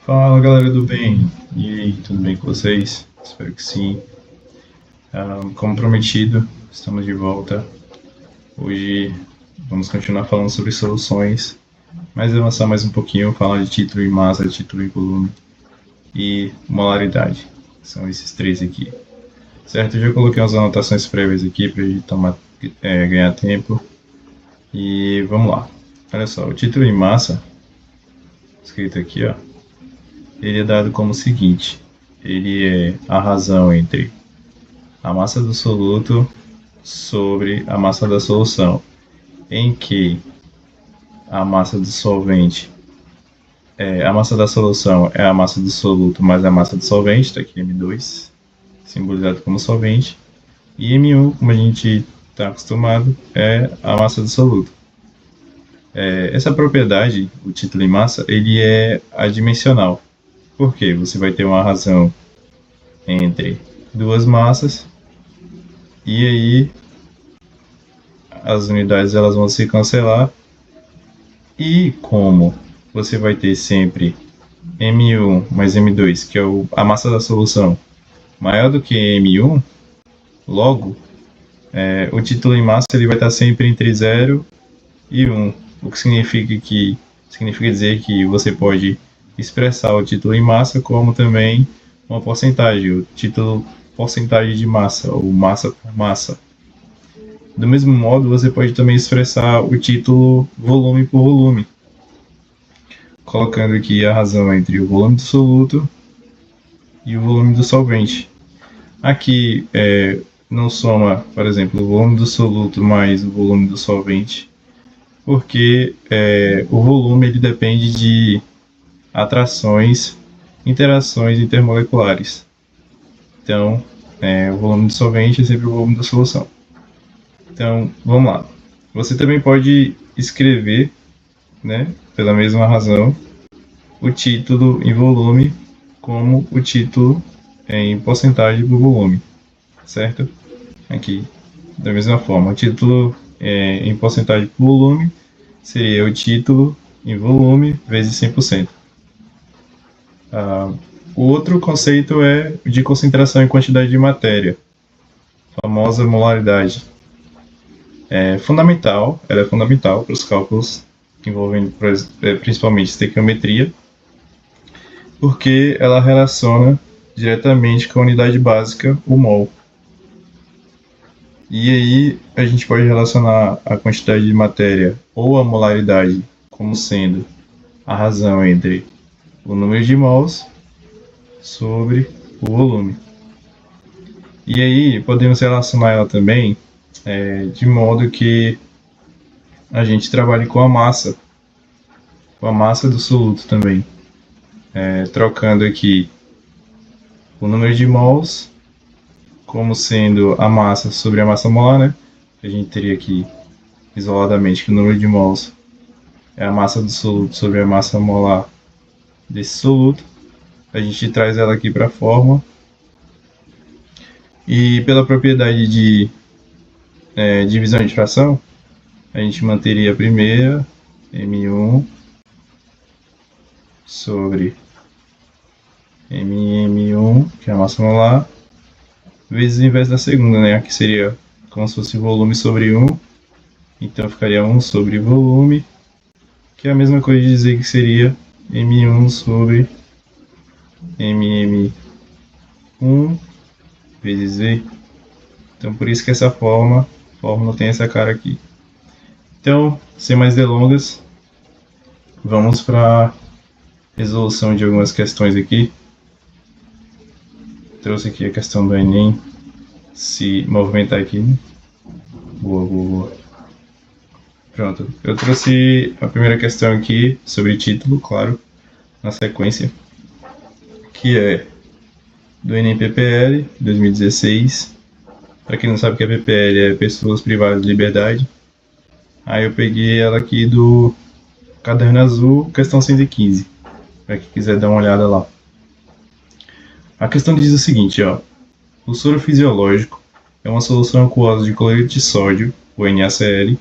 Fala galera do bem, e aí, tudo bem com vocês? Espero que sim. Como prometido, estamos de volta. Hoje vamos continuar falando sobre soluções, mas avançar mais um pouquinho, falar de título em massa, título em volume e molaridade. São esses três aqui. Certo? Eu já coloquei umas anotações prévias aqui para a gente ganhar tempo. E vamos lá. Olha só, o título em massa, escrito aqui, ó, ele é dado como o seguinte: ele é a razão entre a massa do soluto sobre a massa da solução, em que a massa do solvente, a massa da solução é a massa do soluto mais a massa do solvente, tá aqui M2, simbolizado como solvente, e M1, como a gente está acostumado, é a massa do soluto. Essa propriedade, o título em massa, ele é adimensional. Por quê? Você vai ter uma razão entre duas massas e aí as unidades elas vão se cancelar, e como você vai ter sempre M1 mais M2, que é a massa da solução, maior do que M1, logo o título em massa ele vai estar sempre entre 0 e 1, o que significa dizer que você pode expressar o título em massa como também uma porcentagem, o título porcentagem de massa, ou massa por massa. Do mesmo modo, você pode também expressar o título volume por volume, colocando aqui a razão entre o volume do soluto e o volume do solvente. Aqui não soma, por exemplo, o volume do soluto mais o volume do solvente, porque o volume ele depende de atrações, interações intermoleculares. Então, o volume do solvente é sempre o volume da solução. Então, vamos lá. Você também pode escrever, né, pela mesma razão, o título em volume como o título em porcentagem do volume, certo? Aqui, da mesma forma, o título em porcentagem por volume seria o título em volume vezes 100%. O outro conceito é de concentração em quantidade de matéria, famosa molaridade. Ela é fundamental para os cálculos envolvendo principalmente estequiometria, porque ela relaciona diretamente com a unidade básica, o mol. E aí a gente pode relacionar a quantidade de matéria ou a molaridade como sendo a razão entre o número de mols sobre o volume. E aí podemos relacionar ela também de modo que a gente trabalhe com a massa do soluto também, trocando aqui o número de mols como sendo a massa sobre a massa molar, né? A gente teria aqui isoladamente que o número de mols é a massa do soluto sobre a massa molar desse soluto. A gente traz ela aqui para a fórmula. E pela propriedade de divisão de fração, a gente manteria a primeira, M1, sobre MM1, que é a massa molar, vezes o inverso da segunda, né? Que seria como se fosse volume sobre 1. Então ficaria 1 sobre volume, que é a mesma coisa de dizer que seria M1 sobre MM1 vezes V. Então por isso que essa fórmula tem essa cara aqui. Então, sem mais delongas, vamos para a resolução de algumas questões aqui. Trouxe aqui a questão do Enem, se movimentar aqui. Boa. Pronto, eu trouxe a primeira questão aqui sobre título, claro, na sequência, que é do Enem PPL 2016. Para quem não sabe o que é PPL, é Pessoas Privadas de Liberdade. Aí eu peguei ela aqui do Caderno Azul, questão 115, para quem quiser dar uma olhada lá. A questão diz o seguinte, ó: o soro fisiológico é uma solução aquosa de cloreto de sódio, o NaCl,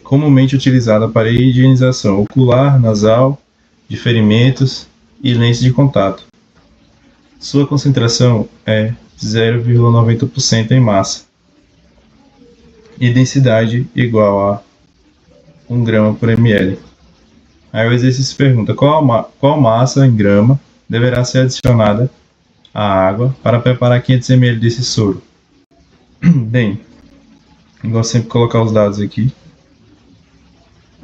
comumente utilizada para higienização ocular, nasal, de ferimentos e lentes de contato. Sua concentração é 0,90% em massa e densidade igual a 1 grama por ml. Aí o exercício pergunta qual massa em grama deverá ser adicionada à água para preparar 500 ml desse soro. Bem, igual sempre colocar os dados aqui.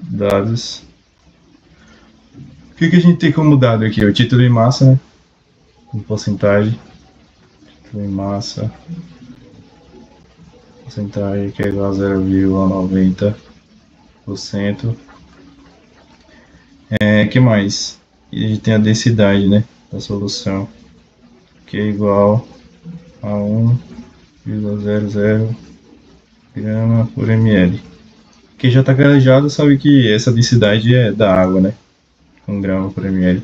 Dados. O que a gente tem como dado aqui? O título em massa, né? Em porcentagem. Título em massa. Porcentagem que é igual a 0,90%. Que mais? E a gente tem a densidade, né? Da solução. Que é igual a 1,00 grama por ml. Quem já está calejado sabe que essa densidade é da água, né? 1 grama por ml.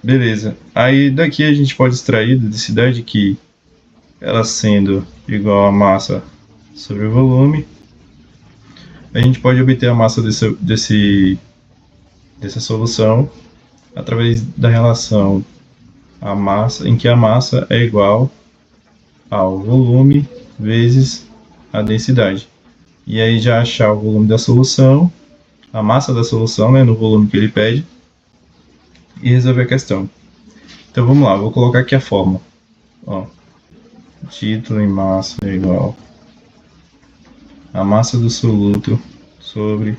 Beleza. Aí daqui a gente pode extrair da densidade que ela sendo igual a massa sobre o volume, a gente pode obter a massa dessa solução através da relação a massa, em que a massa é igual ao volume vezes a densidade. E aí já achar o volume da solução, a massa da solução, né, no volume que ele pede, e resolver a questão. Então vamos lá, vou colocar aqui a fórmula. Ó, título em massa é igual a massa do soluto sobre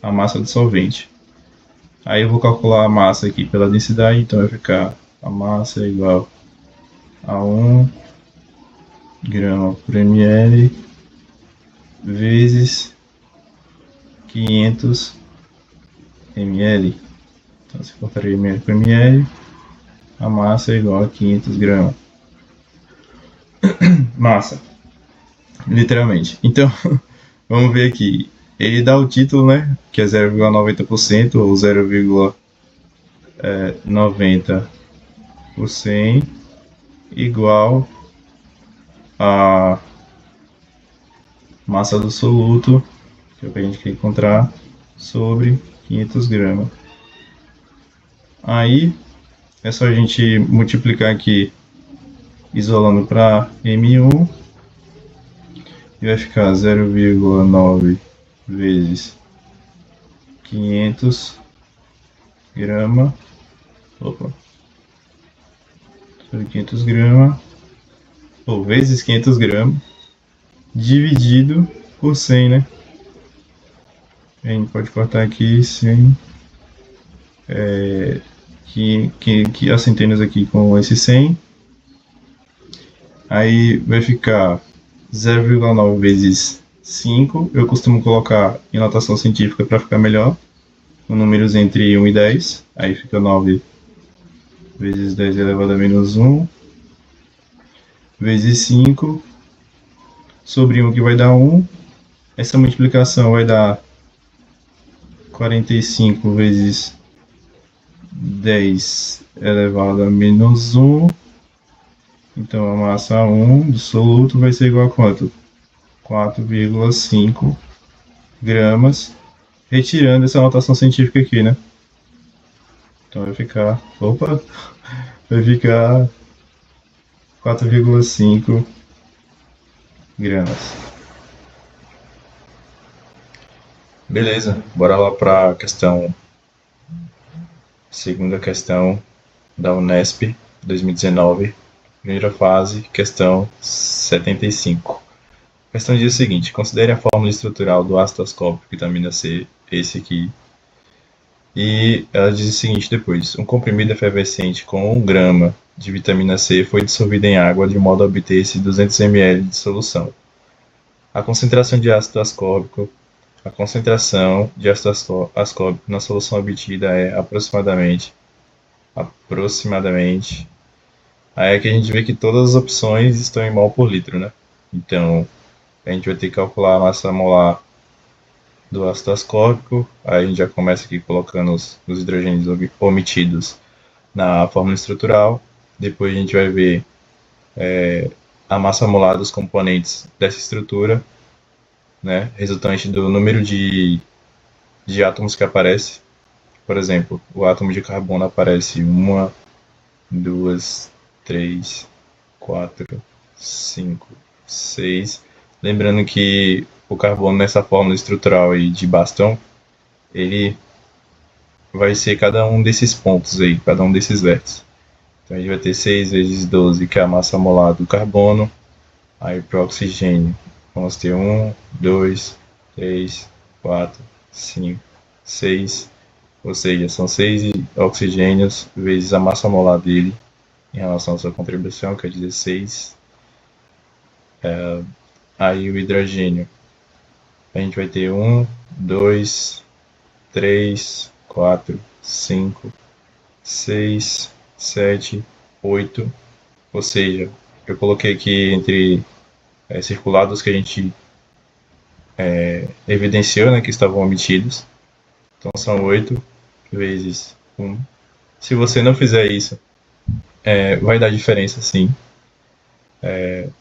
a massa do solvente. Aí eu vou calcular a massa aqui pela densidade, então vai ficar a massa é igual a 1 grama por ml vezes 500 ml. Então, se for para ml por ml, a massa é igual a 500 gramas. Massa, literalmente. Então, vamos ver aqui. Ele dá o título, né? Que é 0,90% ou 0,90 por 100 igual a massa do soluto, que é o que a gente quer encontrar, sobre 500 gramas. Aí é só a gente multiplicar aqui, isolando para M1, e vai ficar 0,9 vezes 500 gramas. Opa. Sobre 500 gramas. Ou vezes 500 gramas. Dividido por 100, né? A gente pode cortar aqui 100. Que as centenas aqui com esse 100. Aí vai ficar 0,9 vezes 5. Eu costumo colocar em notação científica para ficar melhor. Números entre 1 e 10. Aí fica 9 vezes 10 elevado a menos 1. Vezes 5. Sobre 1 que vai dar 1. Essa multiplicação vai dar 45 vezes 10 elevado a menos 1. Então a massa 1 do soluto vai ser igual a quanto? 4,5 gramas. Retirando essa notação científica aqui, né? Então vai ficar. Opa! Vai ficar 4,5 gramas. Beleza, bora lá para a questão. Segunda questão da Unesp 2019. Primeira fase, questão 75. A questão diz o seguinte: considere a fórmula estrutural do ácido ascórbico vitamina C, esse aqui. E ela diz o seguinte depois: um comprimido efervescente com 1 grama de vitamina C foi dissolvido em água de modo a obter esse 200 ml de solução. A concentração de ácido ascórbico na solução obtida é aproximadamente. Aí é que a gente vê que todas as opções estão em mol por litro, né? Então, a gente vai ter que calcular a massa molar do ácido ascórbico. Aí a gente já começa aqui colocando os hidrogênios omitidos na fórmula estrutural. Depois a gente vai ver a massa molar dos componentes dessa estrutura, né? Resultante do número de átomos que aparece por exemplo, o átomo de carbono aparece 1, 2, 3, 4, 5, 6. Lembrando que o carbono nessa fórmula estrutural aí de Bastão, ele vai ser cada um desses pontos aí, cada um desses vértices. Então a gente vai ter 6 vezes 12, que é a massa molar do carbono. Aí para o oxigênio, vamos ter 1, 2, 3, 4, 5, 6. Ou seja, são 6 oxigênios vezes a massa molar dele em relação à sua contribuição, que é 16. Aí o hidrogênio, a gente vai ter 1, 2, 3, 4, 5, 6, 7, 8. Ou seja, eu coloquei aqui entre circulados que a gente evidenciou, né, que estavam omitidos. Então são 8 vezes 1. Se você não fizer isso, vai dar diferença sim.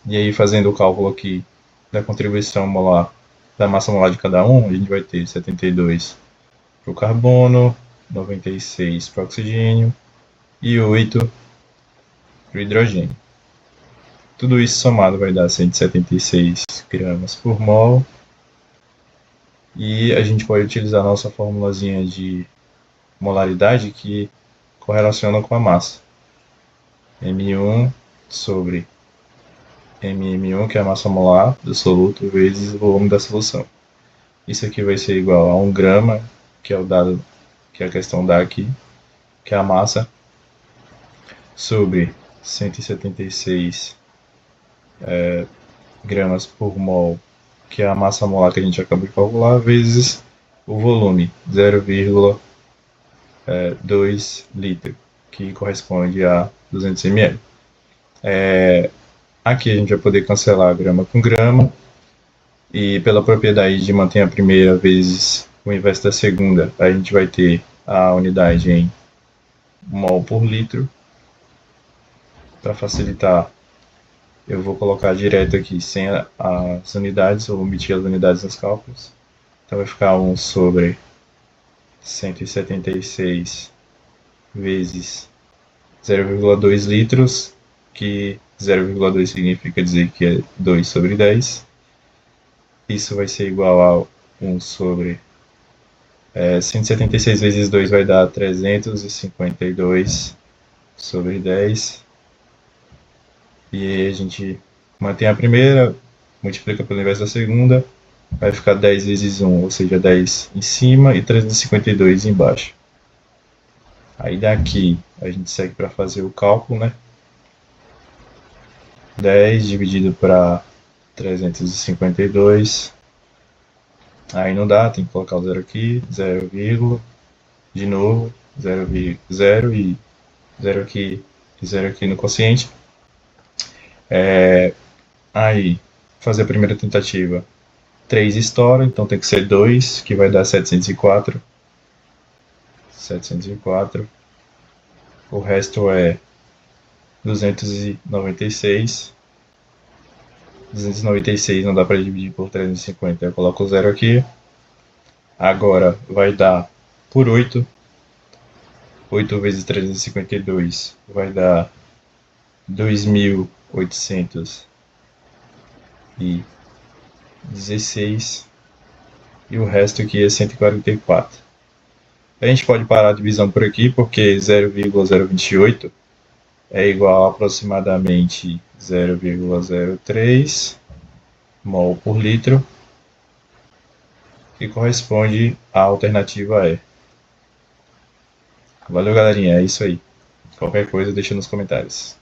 E aí, fazendo o cálculo aqui da contribuição molar, da massa molar de cada um, a gente vai ter 72 para o carbono, 96 para o oxigênio e 8 para o hidrogênio. Tudo isso somado vai dar 176 gramas por mol. E a gente pode utilizar a nossa formulazinha de molaridade que correlaciona com a massa. M1 sobre MM1, que é a massa molar do soluto, vezes o volume da solução. Isso aqui vai ser igual a 1 grama, que é o dado que a questão dá aqui, que é a massa, sobre 176 gramas por mol, que é a massa molar que a gente acabou de calcular, vezes o volume, 0,2 litro, que corresponde a 200 ml. Aqui a gente vai poder cancelar grama com grama, e pela propriedade de manter a primeira vezes o inverso da segunda, a gente vai ter a unidade em mol por litro. Para facilitar, eu vou colocar direto aqui sem as unidades, ou omitir as unidades nos cálculos. Então vai ficar 1 sobre 176 vezes 0,2 litros, que 0,2 significa dizer que é 2 sobre 10. Isso vai ser igual a 1 sobre 176 vezes 2 vai dar 352 sobre 10. E aí a gente mantém a primeira, multiplica pelo inverso da segunda, vai ficar 10 vezes 1, ou seja, 10 em cima e 352 embaixo. Aí daqui a gente segue para fazer o cálculo, né? 10 dividido para 352. Aí não dá, tem que colocar o zero aqui, 0, de novo, 0 e 0 aqui e 0 aqui no quociente. Aí, fazer a primeira tentativa. 3 estoura, então tem que ser 2, que vai dar 704. 704. O resto é 296. 296 não dá para dividir por 350. Eu coloco o zero aqui. Agora vai dar por 8. 8 vezes 352 vai dar 2.816. E o resto aqui é 144. A gente pode parar a divisão por aqui, porque 0,028 é igual a aproximadamente 0,03 mol por litro, que corresponde à alternativa E. Valeu, galerinha, é isso aí. Qualquer coisa deixa nos comentários.